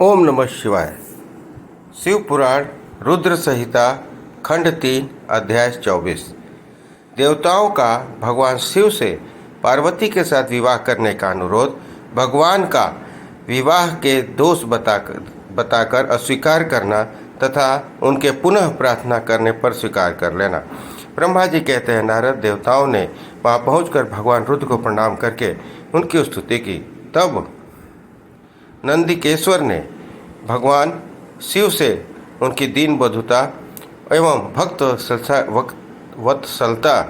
ओम नमः शिवाय। शिव पुराण रुद्र संहिता खंड 3 अध्याय 24। देवताओं का भगवान शिव से पार्वती के साथ विवाह करने का अनुरोध, भगवान का विवाह के दोष बताकर अस्वीकार करना तथा उनके पुनः प्रार्थना करने पर स्वीकार कर लेना। ब्रह्मा जी कहते हैं, नारद देवताओं ने वहाँ पहुंचकर भगवान रुद्र को प्रणाम करके उनकी स्तुति की। तब नंदिकेश्वर ने भगवान शिव से उनकी दीन बंधुता एवं भक्त वत्सलता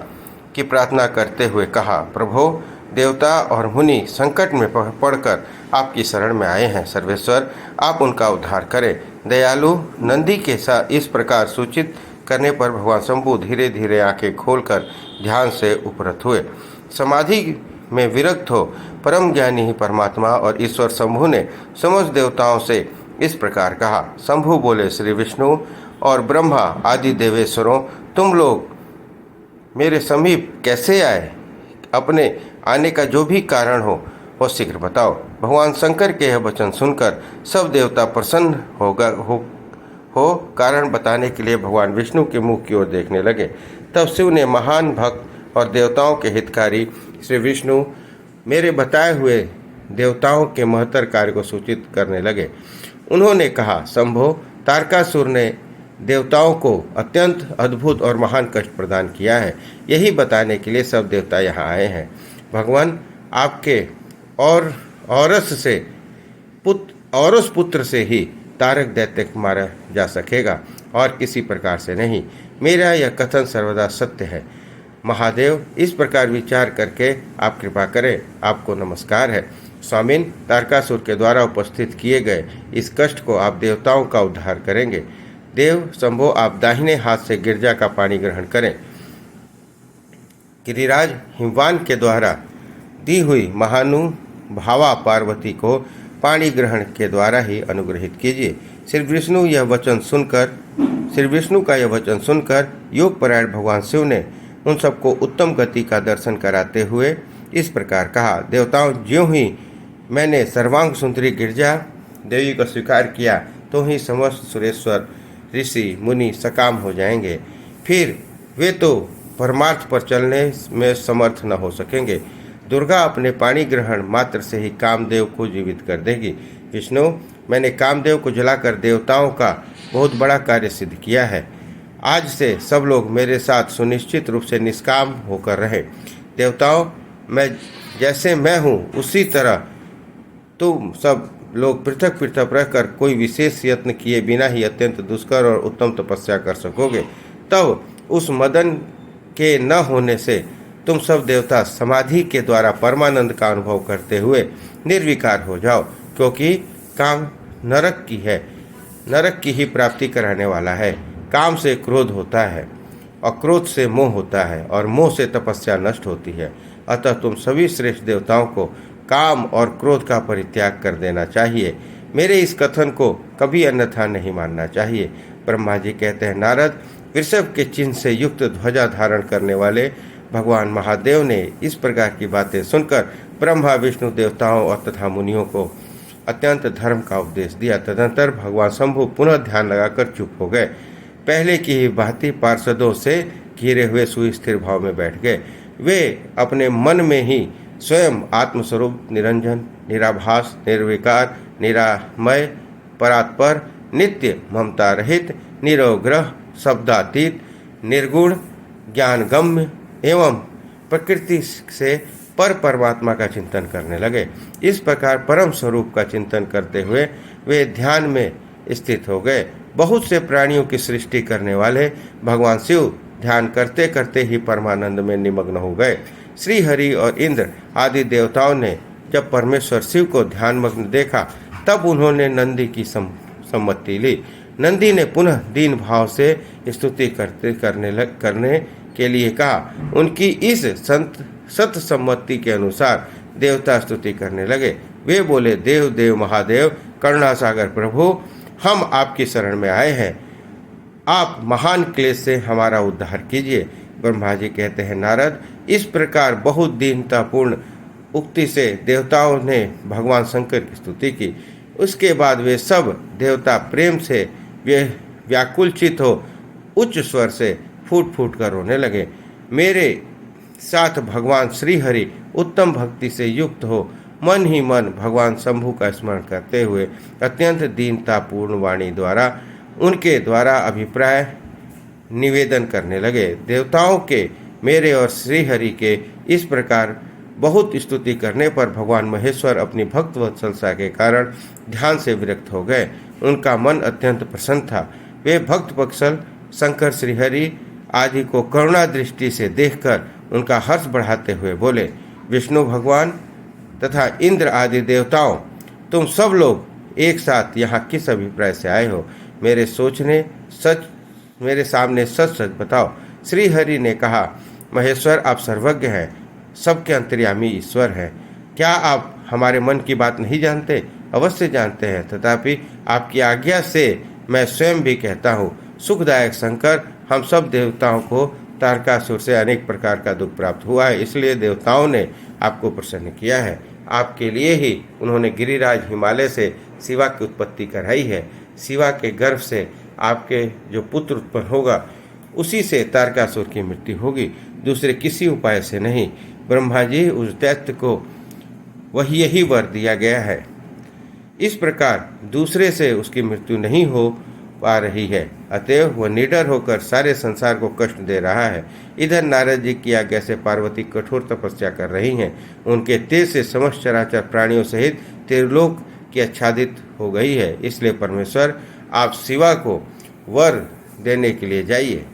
की प्रार्थना करते हुए कहा, प्रभो, देवता और मुनि संकट में पड़कर आपकी शरण में आए हैं। सर्वेश्वर, आप उनका उद्धार करें। दयालु नंदी के साथ इस प्रकार सूचित करने पर भगवान शंभु धीरे धीरे आंखें खोलकर ध्यान से उपरत हुए। समाधि में विरक्त हो परम ज्ञानी ही परमात्मा और ईश्वर शंभु ने समस्त देवताओं से इस प्रकार कहा। शंभु बोले, श्री विष्णु और ब्रह्मा आदि देवेश्वरों, तुम लोग मेरे समीप कैसे आए? अपने आने का जो भी कारण हो शीघ्र बताओ। भगवान शंकर के यह वचन सुनकर सब देवता प्रसन्न हो कारण बताने के लिए भगवान विष्णु के मुख की ओर देखने लगे। तब शिव ने महान भक्त और देवताओं के हितकारी श्री विष्णु मेरे बताए हुए देवताओं के महत्तर कार्य को सूचित करने लगे। उन्होंने कहा, शंभो, तारकासुर ने देवताओं को अत्यंत अद्भुत और महान कष्ट प्रदान किया है। यही बताने के लिए सब देवता यहाँ आए हैं। भगवान, आपके और औरस पुत्र से ही तारक दैत्य को मारा जा सकेगा और किसी प्रकार से नहीं। मेरा यह कथन सर्वदा सत्य है। महादेव, इस प्रकार विचार करके आप कृपा करें। आपको नमस्कार है। स्वामिन, तारकासुर के द्वारा उपस्थित किए गए इस कष्ट को आप देवताओं का उद्धार करेंगे। देव शंभो, आप दाहिने हाथ से गिरजा का पानी ग्रहण करें। गिरिराज हिमवान के द्वारा दी हुई महानुभावा पार्वती को पानी ग्रहण के द्वारा ही अनुग्रहित कीजिए। श्री विष्णु का यह वचन सुनकर योगपरायण भगवान शिव ने उन सबको उत्तम गति का दर्शन कराते हुए इस प्रकार कहा, देवताओं, ज्यों ही मैंने सर्वांग सुंदरी गिरजा देवी को स्वीकार किया तो ही समस्त सुरेश्वर ऋषि मुनि सकाम हो जाएंगे। फिर वे तो परमार्थ पर चलने में समर्थ न हो सकेंगे। दुर्गा अपने पानी ग्रहण मात्र से ही कामदेव को जीवित कर देगी। विष्णु, मैंने कामदेव को जलाकर देवताओं का बहुत बड़ा कार्य सिद्ध किया है। आज से सब लोग मेरे साथ सुनिश्चित रूप से निष्काम होकर रहे। देवताओं, जैसे मैं हूँ उसी तरह तुम सब लोग पृथक पृथक रहकर कोई विशेष यत्न किए बिना ही अत्यंत दुष्कर और उत्तम तपस्या कर सकोगे। तब उस मदन के न होने से तुम सब देवता समाधि के द्वारा परमानंद का अनुभव करते हुए निर्विकार हो जाओ, क्योंकि काम नरक की ही प्राप्ति कराने वाला है। काम से क्रोध होता है और क्रोध से मोह होता है और मोह से तपस्या नष्ट होती है। अतः तुम सभी श्रेष्ठ देवताओं को काम और क्रोध का परित्याग कर देना चाहिए। मेरे इस कथन को कभी अन्यथा नहीं मानना चाहिए। ब्रह्मा जी कहते हैं, नारद, वृषभ के चिन्ह से युक्त ध्वजा धारण करने वाले भगवान महादेव ने इस प्रकार की बातें सुनकर ब्रह्मा विष्णु देवताओं और तथा मुनियों को अत्यंत धर्म का उपदेश दिया। तदंतर भगवान शंभु पुनः ध्यान लगाकर चुप हो गए। पहले की ही भांति पार्षदों से घिरे हुए सुस्थिर भाव में बैठ गए। वे अपने मन में ही स्वयं आत्मस्वरूप निरंजन, निराभास, निर्विकार, निरामय, परात्पर, नित्य, ममता रहित, निरोग्रह, शब्दातीत, निर्गुण, ज्ञानगम्य एवं प्रकृति से पर परमात्मा का चिंतन करने लगे। इस प्रकार परम स्वरूप का चिंतन करते हुए वे ध्यान में स्थित हो गए। बहुत से प्राणियों की सृष्टि करने वाले भगवान शिव ध्यान करते करते ही परमानंद में निमग्न हो गए। श्री हरि और इंद्र आदि देवताओं ने जब परमेश्वर शिव को ध्यानमग्न देखा तब उन्होंने नंदी की सम्मति ली। नंदी ने पुनः दीन भाव से स्तुति करने के लिए कहा। उनकी इस सत सम्मति के अनुसार देवता स्तुति करने लगे। वे बोले, देव देव महादेव, करुणा सागर प्रभु, हम आपकी शरण में आए हैं। आप महान क्लेश से हमारा उद्धार कीजिए। ब्रह्मा जी कहते हैं, नारद, इस प्रकार बहुत दीनतापूर्ण उक्ति से देवताओं ने भगवान शंकर की स्तुति की। उसके बाद वे सब देवता प्रेम से व्याकुलचित हो उच्च स्वर से फूट फूट कर रोने लगे। मेरे साथ भगवान श्री हरि उत्तम भक्ति से युक्त हो मन ही मन भगवान शंभु का स्मरण करते हुए अत्यंत दीनतापूर्ण वाणी द्वारा उनके द्वारा अभिप्राय निवेदन करने लगे। देवताओं के मेरे और श्री हरि के इस प्रकार बहुत स्तुति करने पर भगवान महेश्वर अपनी भक्त वत्सलता के कारण ध्यान से विरक्त हो गए। उनका मन अत्यंत प्रसन्न था। वे भक्त वत्सल शंकर श्रीहरि आदि को करुणा दृष्टि से देखकर उनका हर्ष बढ़ाते हुए बोले, विष्णु भगवान तथा इंद्र आदि देवताओं, तुम सब लोग एक साथ यहाँ किस अभिप्राय से आए हो? मेरे सामने सच सच बताओ। श्री हरि ने कहा, महेश्वर आप सर्वज्ञ हैं, सबके अंतर्यामी ईश्वर हैं। क्या आप हमारे मन की बात नहीं जानते? अवश्य जानते हैं, तथापि आपकी आज्ञा से मैं स्वयं भी कहता हूँ, सुखदायक शंकर, हम सब देवताओं को तारकासुर से अनेक प्रकार का दुख प्राप्त हुआ है, इसलिए देवताओं ने आपको प्रसन्न किया है। आपके लिए ही उन्होंने गिरिराज हिमालय से शिवा की उत्पत्ति कराई है। शिवा के गर्भ से आपके जो पुत्र उत्पन्न होगा उसी से तारकासुर की मृत्यु होगी, दूसरे किसी उपाय से नहीं। ब्रह्मा जी उस दैत्य को वही यही वर दिया गया है। इस प्रकार दूसरे से उसकी मृत्यु नहीं हो पा रही है, अतएव वह निडर होकर सारे संसार को कष्ट दे रहा है। इधर नारद जी की आज्ञा से पार्वती कठोर तपस्या कर रही हैं। उनके तेज से समस्त चराचर प्राणियों सहित त्रिलोक की आच्छादित हो गई है। इसलिए परमेश्वर आप शिवा को वर देने के लिए जाइए।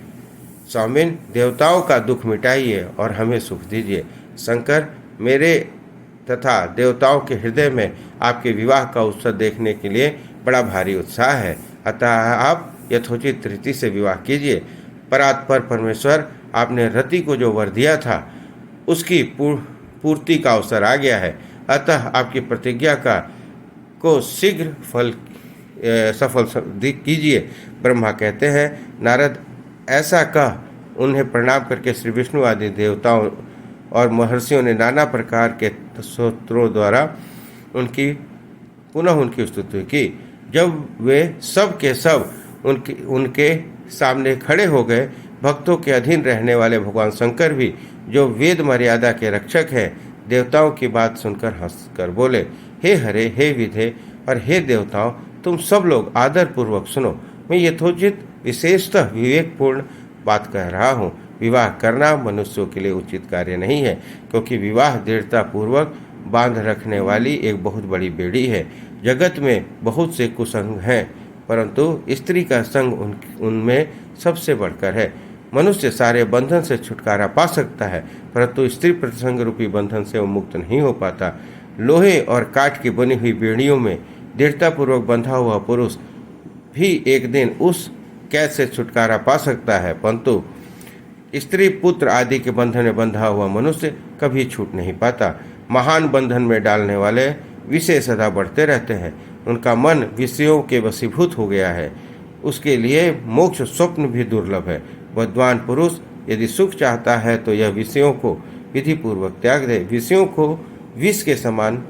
स्वामिन, देवताओं का दुख मिटाइए और हमें सुख दीजिए। शंकर, मेरे तथा देवताओं के हृदय में आपके विवाह का उत्सव देखने के लिए बड़ा भारी उत्साह है, अतः आप यथोचित रीति से विवाह कीजिए। परात्पर परमेश्वर, आपने रति को जो वर दिया था उसकी पूर्ति का अवसर आ गया है, अतः आपकी प्रतिज्ञा को शीघ्र सफल कीजिए। ब्रह्मा कहते हैं, नारद, ऐसा कह उन्हें प्रणाम करके श्री विष्णु आदि देवताओं और महर्षियों ने नाना प्रकार के स्तोत्रों द्वारा उनकी स्तुति की। जब वे सब के सब उनके सामने खड़े हो गए, भक्तों के अधीन रहने वाले भगवान शंकर भी, जो वेद मर्यादा के रक्षक हैं, देवताओं की बात सुनकर हंसकर बोले, हे हरे, हे विधे और हे देवताओं, तुम सब लोग आदर पूर्वक सुनो। मैं यथोचित विशेषतः विवेकपूर्ण बात कह रहा हूँ। विवाह करना मनुष्यों के लिए उचित कार्य नहीं है, क्योंकि विवाह दृढ़ता पूर्वक बांध रखने वाली एक बहुत बड़ी बेड़ी है। जगत में बहुत से कुसंग हैं, परंतु स्त्री का संग उनमें सबसे बढ़कर है। मनुष्य सारे बंधन से छुटकारा पा सकता है, परंतु स्त्री प्रसंग रूपी बंधन से वो मुक्त नहीं हो पाता। लोहे और काठ की बनी हुई बेड़ियों में दृढ़तापूर्वक बंधा हुआ पुरुष भी एक दिन उस कैद से छुटकारा पा सकता है, परंतु स्त्री पुत्र आदि के बंधन में बंधा हुआ मनुष्य कभी छूट नहीं पाता। महान बंधन में डालने वाले विषय सदा बढ़ते रहते हैं। उनका मन विषयों के वशीभूत हो गया है। उसके लिए मोक्ष स्वप्न भी दुर्लभ है। विद्वान पुरुष यदि सुख चाहता है तो यह विषयों को विधि पूर्वक त्याग दे। विषयों को विष के समान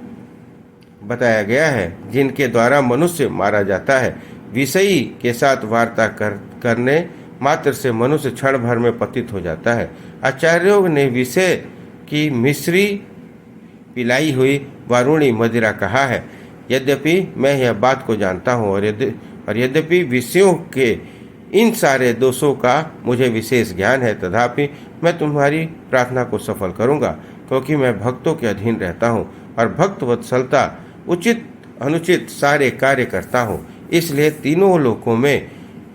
बताया गया है, जिनके द्वारा मनुष्य मारा जाता है। विषयी के साथ वार्ता करने मात्र से मनुष्य क्षण भर में पतित हो जाता है। आचार्यों ने विषय की मिश्री पिलाई हुई वारुणी मदिरा कहा है। यद्यपि मैं यह बात को जानता हूँ और यद्यपि विषयों के इन सारे दोषों का मुझे विशेष ज्ञान है, तथापि मैं तुम्हारी प्रार्थना को सफल करूँगा, क्योंकि मैं भक्तों के अधीन रहता हूँ और भक्त वत्सलता उचित अनुचित सारे कार्य करता हूँ। इसलिए तीनों लोकों में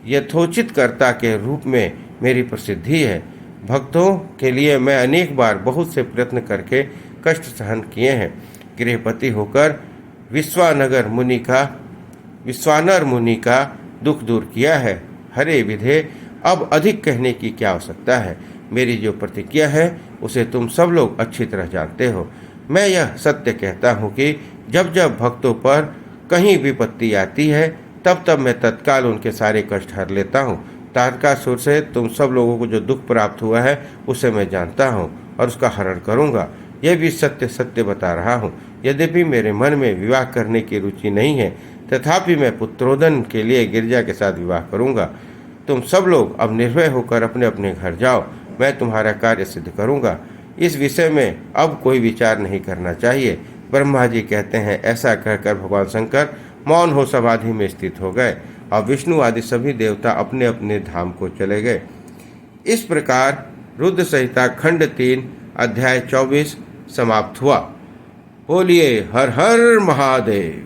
यथोचित कर्ता के रूप में मेरी प्रसिद्धि है। भक्तों के लिए मैं अनेक बार बहुत से प्रयत्न करके कष्ट सहन किए हैं। गृहपति होकर विश्वानर मुनि का दुख दूर किया है। हरे विधे, अब अधिक कहने की क्या आवश्यकता है? मेरी जो प्रतिज्ञा है उसे तुम सब लोग अच्छी तरह जानते हो। मैं यह सत्य कहता हूँ कि जब जब भक्तों पर कहीं विपत्ति आती है, तब तब मैं तत्काल उनके सारे कष्ट हर लेता हूँ। तारकासुर से तुम सब लोगों को जो दुख प्राप्त हुआ है उसे मैं जानता हूँ और उसका हरण करूँगा। यह भी सत्य सत्य बता रहा हूँ। यद्यपि मेरे मन में विवाह करने की रुचि नहीं है, तथापि मैं पुत्रोदन के लिए गिरजा के साथ विवाह करूंगा। तुम सब लोग अब निर्भय होकर अपने अपने घर जाओ, मैं तुम्हारा कार्य सिद्ध करूंगा। इस विषय में अब कोई विचार नहीं करना चाहिए। ब्रह्मा जी कहते हैं। ऐसा कहकर भगवान शंकर मौन हो समाधि में स्थित हो गए और विष्णु आदि सभी देवता अपने अपने धाम को चले गए। इस प्रकार रुद्र संहिता खंड 3 अध्याय 24 समाप्त हुआ। बोलिए हर हर महादेव।